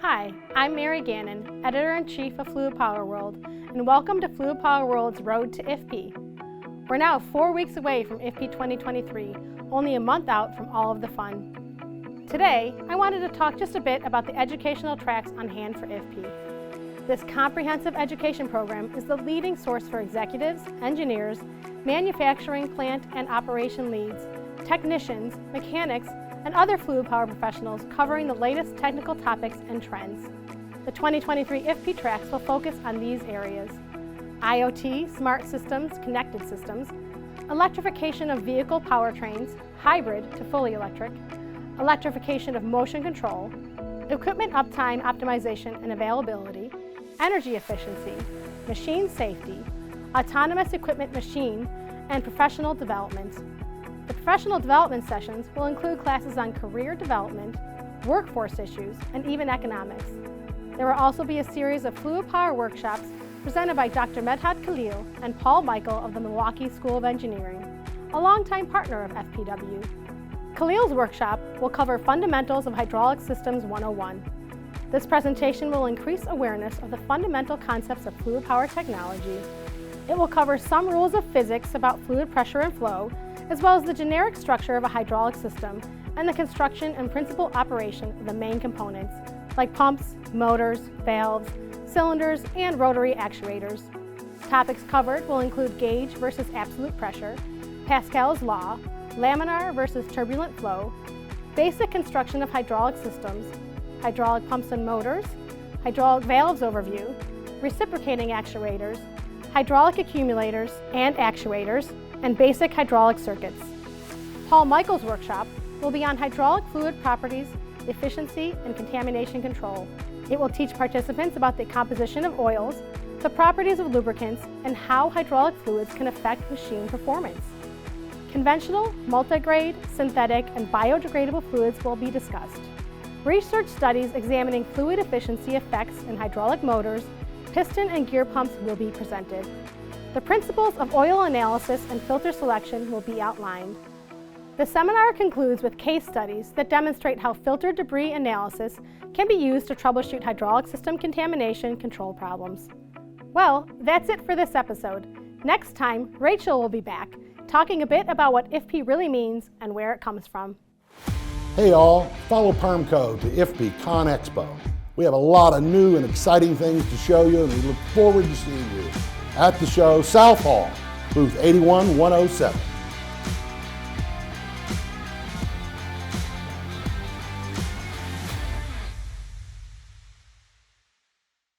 Hi, I'm Mary Gannon, Editor-in-Chief of Fluid Power World, and welcome to Fluid Power World's Road to IFPE. We're now 4 weeks away from IFPE 2023, only a month out from all of the fun. Today, I wanted to talk just a bit about the educational tracks on hand for IFPE. This comprehensive education program is the leading source for executives, engineers, manufacturing, plant, and operation leads, technicians, mechanics, and other fluid power professionals covering the latest technical topics and trends. The 2023 IFPE tracks will focus on these areas: IoT, smart systems, connected systems, electrification of vehicle powertrains, hybrid to fully electric, electrification of motion control, equipment uptime optimization and availability, energy efficiency, machine safety, autonomous equipment machine, and professional development. The professional development sessions will include classes on career development, workforce issues, and even economics. There will also be a series of fluid power workshops presented by Dr. Medhat Khalil and Paul Michael of the Milwaukee School of Engineering, a longtime partner of FPW. Khalil's workshop will cover Fundamentals of Hydraulic Systems 101. This presentation will increase awareness of the fundamental concepts of fluid power technology. It will cover some rules of physics about fluid pressure and flow, as well as the generic structure of a hydraulic system and the construction and principal operation of the main components, like pumps, motors, valves, cylinders, and rotary actuators. Topics covered will include gauge versus absolute pressure, Pascal's law, laminar versus turbulent flow, basic construction of hydraulic systems, hydraulic pumps and motors, hydraulic valves overview, reciprocating actuators, hydraulic accumulators and actuators, and basic hydraulic circuits. Paul Michael's workshop will be on hydraulic fluid properties, efficiency, and contamination control. It will teach participants about the composition of oils, the properties of lubricants, and how hydraulic fluids can affect machine performance. Conventional, multigrade, synthetic, and biodegradable fluids will be discussed. Research studies examining fluid efficiency effects in hydraulic motors, piston and gear pumps will be presented. The principles of oil analysis and filter selection will be outlined. The seminar concludes with case studies that demonstrate how filter debris analysis can be used to troubleshoot hydraulic system contamination control problems. Well, that's it for this episode. Next time, Rachel will be back, talking a bit about what IFPE really means and where it comes from. Hey all, follow Permco to IFPE Con Expo. We have a lot of new and exciting things to show you, and we look forward to seeing you at the show, South Hall, booth 81107.